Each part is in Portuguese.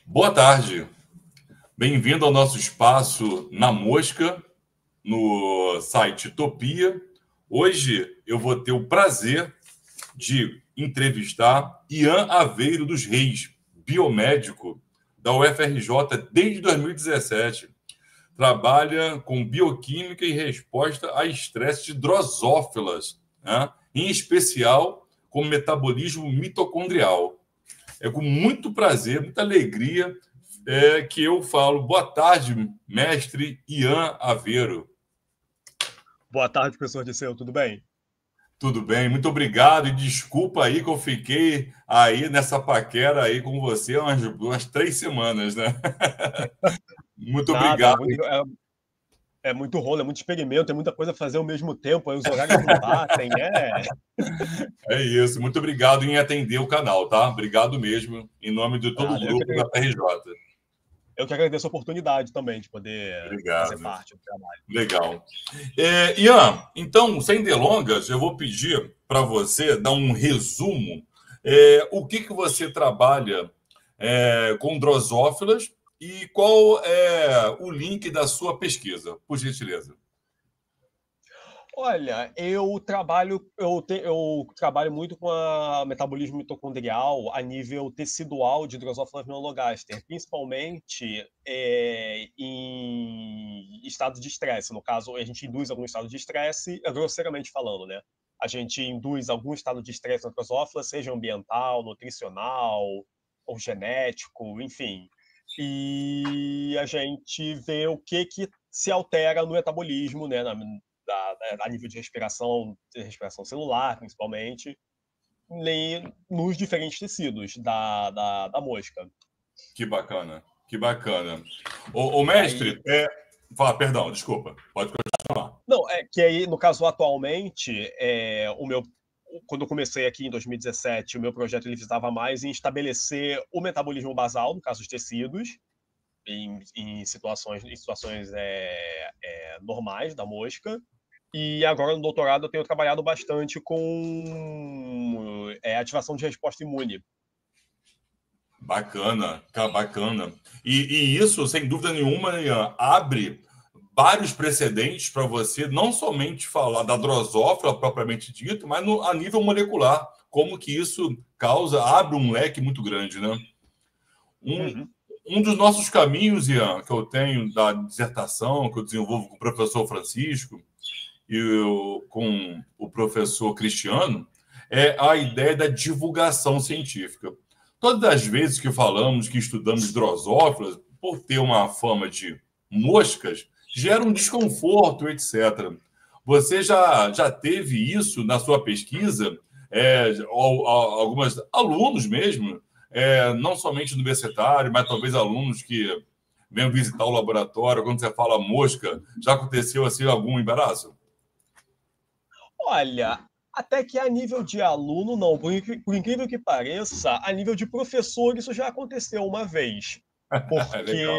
Boa tarde, bem-vindo ao nosso espaço Na Mosca, no site Topia. Hoje eu vou ter o prazer de entrevistar Ian Aveiro dos Reis, biomédico da UFRJ desde 2017. Trabalha com bioquímica e resposta a estresse de drosófilas, né? Em especial com metabolismo mitocondrial. É com muito prazer, muita alegria que eu falo. Boa tarde, mestre Ian Aveiro. Boa tarde, professor Disseu, tudo bem? Tudo bem, muito obrigado. E desculpa aí que eu fiquei aí nessa paquera aí com você umas 3 semanas, né? Muito Nada, obrigado. é muito rolo, é muito experimento, é muita coisa a fazer ao mesmo tempo, aí os horários não batem, É isso, muito obrigado em atender o canal, tá? Obrigado mesmo, em nome de todo o Nada, grupo da PRJ. eu que agradeço a oportunidade também de poder fazer Obrigado. parte do trabalho. Legal. Ian, então, sem delongas, eu vou pedir para você dar um resumo. O que você trabalha com drosófilas e qual é o link da sua pesquisa, por gentileza. Olha, eu trabalho muito com o metabolismo mitocondrial a nível tecidual de Drosophila melanogaster, principalmente em estados de estresse. No caso, a gente induz algum estado de estresse, grosseiramente falando, né? A gente induz algum estado de estresse na Drosophila, seja ambiental, nutricional ou genético, enfim. E a gente vê o que se altera no metabolismo, né, a nível de respiração celular, principalmente, nem nos diferentes tecidos da mosca. Que bacana, que bacana. O E aí, mestre, fala, perdão, desculpa, pode continuar. não, é que aí, no caso, atualmente, quando eu comecei aqui em 2017, o meu projeto ele visava mais em estabelecer o metabolismo basal, no caso dos tecidos, em situações normais da mosca. E agora no doutorado eu tenho trabalhado bastante com ativação de resposta imune. Bacana, cara, bacana. E isso, sem dúvida nenhuma, Ian, abre vários precedentes para você não somente falar da drosófila propriamente dito, mas a nível molecular, como que isso causa, abre um leque muito grande, né? Um, Uhum. um dos nossos caminhos, Ian, que eu tenho da dissertação, que eu desenvolvo com o professor Francisco e com o professor Cristiano, é a ideia da divulgação científica. Todas as vezes que falamos, que estudamos drosófilas, por ter uma fama de moscas, gera um desconforto, etc. Você já teve isso na sua pesquisa? Alguns alunos mesmo, não somente universitários, mas talvez alunos que venham visitar o laboratório, quando você fala mosca, já aconteceu assim algum embaraço? Olha, até que a nível de aluno, não. Por incrível que pareça, a nível de professor, isso já aconteceu uma vez. É legal.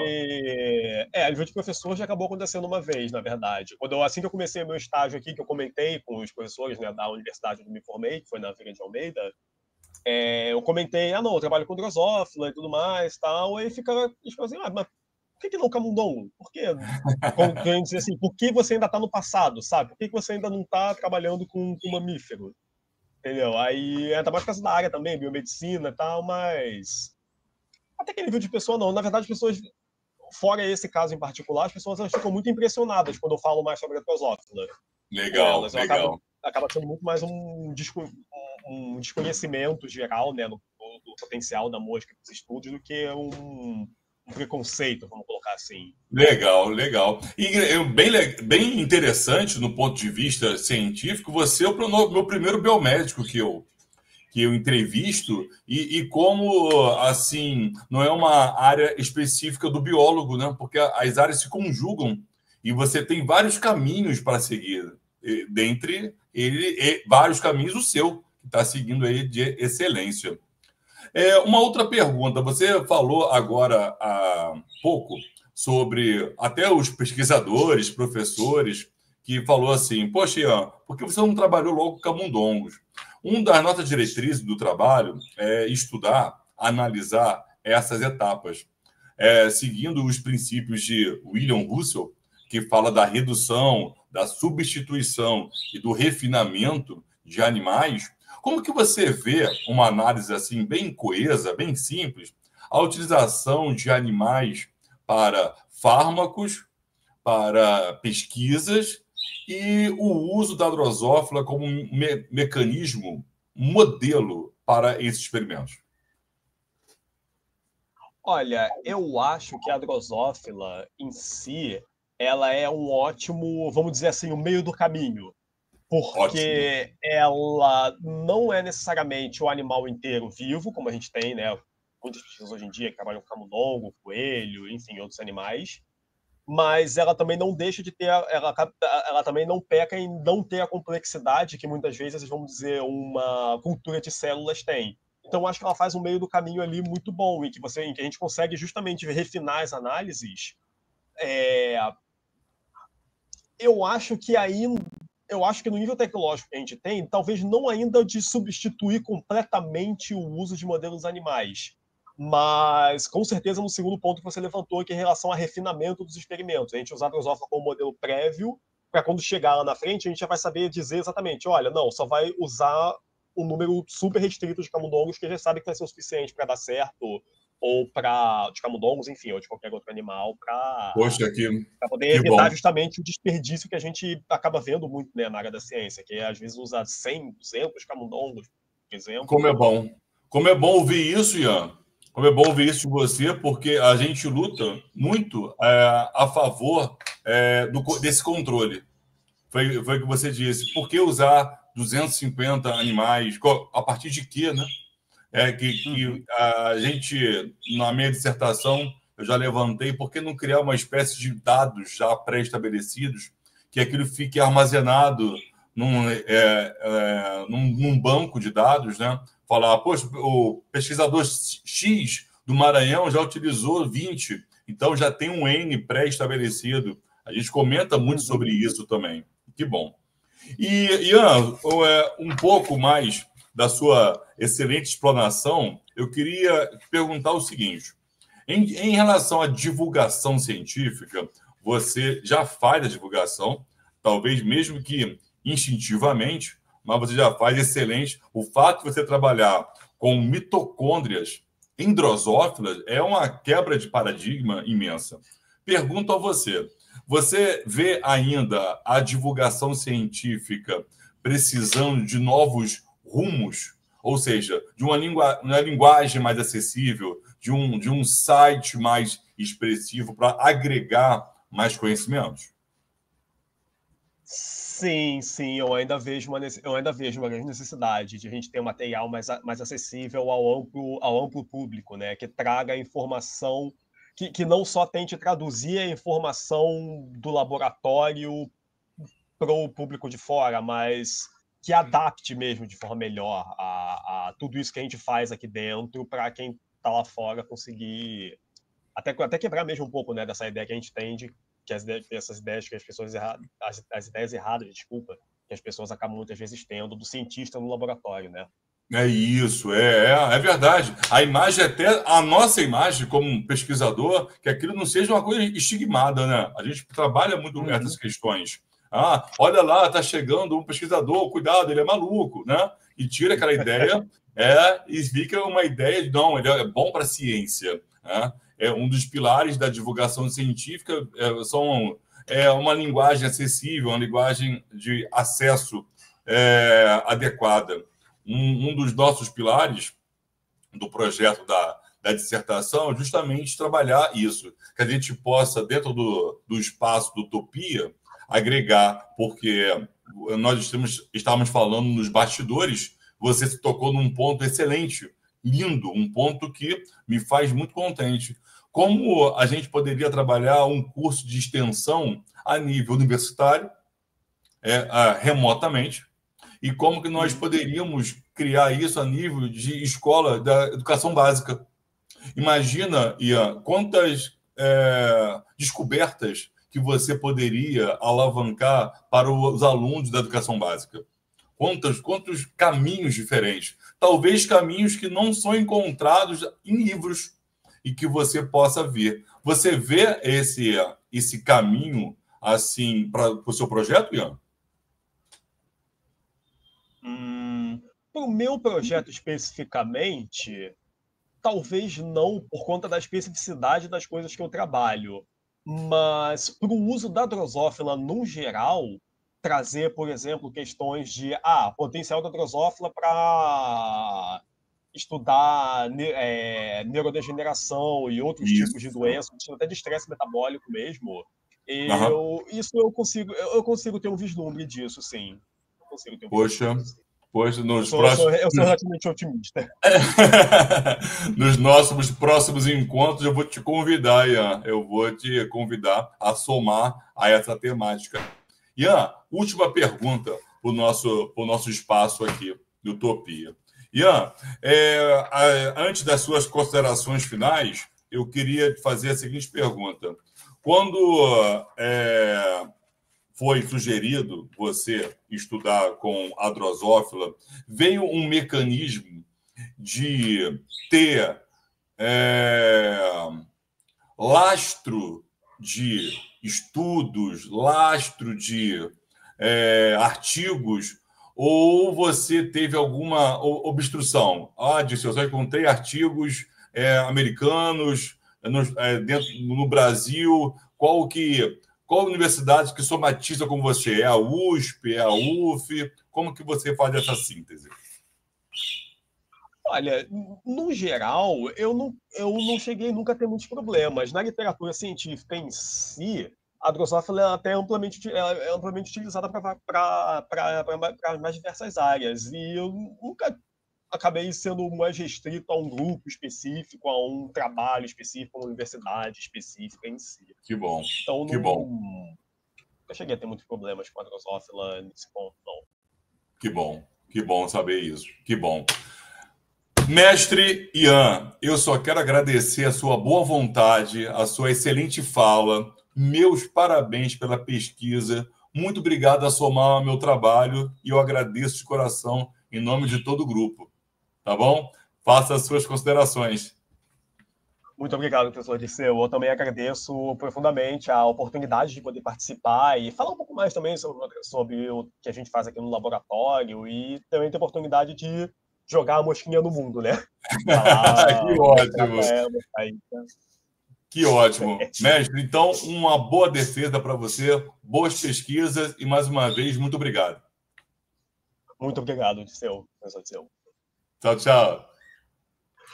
A nível de professor já acabou acontecendo uma vez, na verdade. Assim que eu comecei meu estágio aqui, que eu comentei com os professores, né, da universidade onde eu me formei, que foi na Feira de Almeida, eu comentei, não, eu trabalho com drosófila e tudo mais, tal, e ficaram, eles falaram assim, mas por que não camundongo? Por que? Querendo dizer assim, por que você ainda está no passado, sabe? Por que você ainda não está trabalhando com mamífero? Entendeu? Aí entra mais por causa da área também, biomedicina e tal, mas até que nível de pessoa não. Na verdade, as pessoas, fora esse caso em particular, as pessoas ficam muito impressionadas quando eu falo mais sobre a drosófila com Legal, elas. legal. Acaba sendo muito mais um desconhecimento geral, né, do potencial da mosca para os estudos do que um preconceito, vamos colocar assim. Legal, legal. E bem interessante no ponto de vista científico, você é o meu primeiro biomédico que eu entrevisto e como, assim, não é uma área específica do biólogo, né? Porque as áreas se conjugam e você tem vários caminhos para seguir. Dentre vários caminhos, o seu, que está seguindo aí de excelência. Uma outra pergunta. Você falou agora há pouco sobre até os pesquisadores, professores, que falou assim, poxa, Ian, por que você não trabalhou logo com camundongos? Uma das nossas diretrizes do trabalho é estudar, analisar essas etapas. seguindo os princípios de William Russell, que fala da redução, da substituição e do refinamento de animais, como que você vê uma análise assim bem coesa, bem simples, a utilização de animais para fármacos, para pesquisas e o uso da drosófila como um mecanismo, modelo para esses experimentos? Olha, eu acho que a drosófila em si, ela é um ótimo, vamos dizer assim, o meio do caminho, Ótimo. porque ela não é necessariamente o animal inteiro vivo, como a gente tem, né? Muitas pessoas hoje em dia que trabalham com camundongo, coelho, enfim, outros animais, mas ela também não deixa de ter, ela também não peca em não ter a complexidade que muitas vezes, vamos dizer, uma cultura de células tem. Então, acho que ela faz um meio do caminho ali muito bom, em que a gente consegue justamente refinar as análises. É, eu acho que eu acho que no nível tecnológico que a gente tem, talvez não ainda de substituir completamente o uso de modelos animais, mas com certeza no segundo ponto que você levantou, que é em relação a refinamento dos experimentos. A gente usar a drosófila como modelo prévio, para quando chegar lá na frente, a gente já vai saber dizer exatamente, olha, não, só vai usar um número super restrito de camundongos que a gente sabe que vai ser o suficiente para dar certo, ou para de camundongos, enfim, ou de qualquer outro animal, Poxa, para poder que bom. evitar justamente o desperdício que a gente acaba vendo muito, né, na área da ciência, que às vezes usa 100, 200 camundongos, por Como é exemplo. bom. Como é bom ouvir isso, Ian. Como é bom ouvir isso de você, porque a gente luta muito a favor desse controle. Foi o que você disse. Por que usar 250 animais? A partir de quê, né? Que Uhum. a gente, na minha dissertação, eu já levantei, por que não criar uma espécie de dados já pré-estabelecidos, que aquilo fique armazenado num banco de dados, né? Falar, poxa, o pesquisador X do Maranhão já utilizou 20, então já tem um N pré-estabelecido. A gente comenta muito sobre Uhum. isso também. Que bom. E, Ian, um pouco mais da sua excelente explanação, eu queria perguntar o seguinte: em relação à divulgação científica, você já faz a divulgação, talvez mesmo que instintivamente, mas você já faz excelente. O fato de você trabalhar com mitocôndrias em drosófilas é uma quebra de paradigma imensa. Pergunto a você: você vê ainda a divulgação científica precisando de novos rumos? Ou seja, de uma linguagem mais acessível, de um site mais expressivo para agregar mais conhecimentos? Sim, sim, eu ainda vejo uma grande necessidade de a gente ter um material mais acessível ao amplo público, né? Que traga a informação, que não só tente traduzir a informação do laboratório para o público de fora, mas que adapte mesmo de forma melhor a tudo isso que a gente faz aqui dentro para quem está lá fora conseguir até quebrar mesmo um pouco, né, dessa ideia que a gente tem de que essas ideias que as pessoas as ideias erradas, desculpa, que as pessoas acabam muitas vezes tendo do cientista no laboratório, né? É isso, é verdade. A imagem, até a nossa imagem como um pesquisador, que aquilo não seja uma coisa estigmada, né? A gente trabalha muito essas Uhum. questões. Ah, olha lá, está chegando um pesquisador, cuidado, ele é maluco, né? E tira aquela ideia e fica uma ideia de, não, ele é bom para a ciência. Né? É um dos pilares da divulgação científica, uma linguagem acessível, uma linguagem de acesso adequada. Um dos nossos pilares do projeto da dissertação é justamente trabalhar isso, que a gente possa, dentro do espaço do Utopia, agregar, porque nós estávamos falando nos bastidores, você se tocou num ponto excelente, lindo, um ponto que me faz muito contente. Como a gente poderia trabalhar um curso de extensão a nível universitário, remotamente, e como que nós Uhum. poderíamos criar isso a nível de escola da educação básica. Imagina, Ian, quantas descobertas que você poderia alavancar para os alunos da educação básica. Quantos caminhos diferentes. Talvez caminhos que não são encontrados em livros e que você possa ver. Você vê esse caminho assim para o seu projeto, Ian? Para o meu projeto especificamente, talvez não, por conta da especificidade das coisas que eu trabalho. Mas para o uso da drosófila no geral, trazer, por exemplo, questões de potencial da drosófila para estudar neurodegeneração e outros tipos de Isso. doenças, até de estresse metabólico mesmo. Aham. Eu consigo ter um vislumbre disso, sim. Eu consigo ter um vislumbre Poxa, disso, sim. poxa, nos Eu sou, próximos. eu sou relativamente otimista. Nos nossos próximos encontros, eu vou te convidar, Ian. Eu vou te convidar a somar a essa temática. Ian, última pergunta para o nosso espaço aqui, do Utopia. Ian, antes das suas considerações finais, eu queria fazer a seguinte pergunta. Quando foi sugerido você estudar com a drosófila, veio um mecanismo de ter lastro de estudos, lastro de artigos, ou você teve alguma obstrução? Disse, eu só encontrei artigos americanos no Brasil. Qual universidade que somatiza com você? É a USP? É a UF? Como que você faz essa síntese? Olha, no geral, eu não cheguei nunca a ter muitos problemas. Na literatura científica em si, a drosófila é até é amplamente utilizada para mais diversas áreas. E eu nunca acabei sendo mais restrito a um grupo específico, a um trabalho específico, a uma universidade específica em si. Que bom, Então, que bom. não cheguei a ter muitos problemas com a drosófila nesse ponto, não. Que bom saber isso. Que bom. Mestre Ian, eu só quero agradecer a sua boa vontade, a sua excelente fala. Meus parabéns pela pesquisa. Muito obrigado a somar ao meu trabalho e eu agradeço de coração em nome de todo o grupo. Tá bom? Faça as suas considerações. Muito obrigado, professor Dirceu. Eu também agradeço profundamente a oportunidade de poder participar e falar um pouco mais também sobre o que a gente faz aqui no laboratório e também ter a oportunidade de jogar a mosquinha no mundo, né? Que ótimo. Então. Que ótimo. Mestre, então, uma boa defesa para você, boas pesquisas e, mais uma vez, muito obrigado. Muito obrigado, Dirceu, professor Dirceu. Tchau, tchau.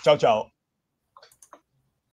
Tchau, tchau.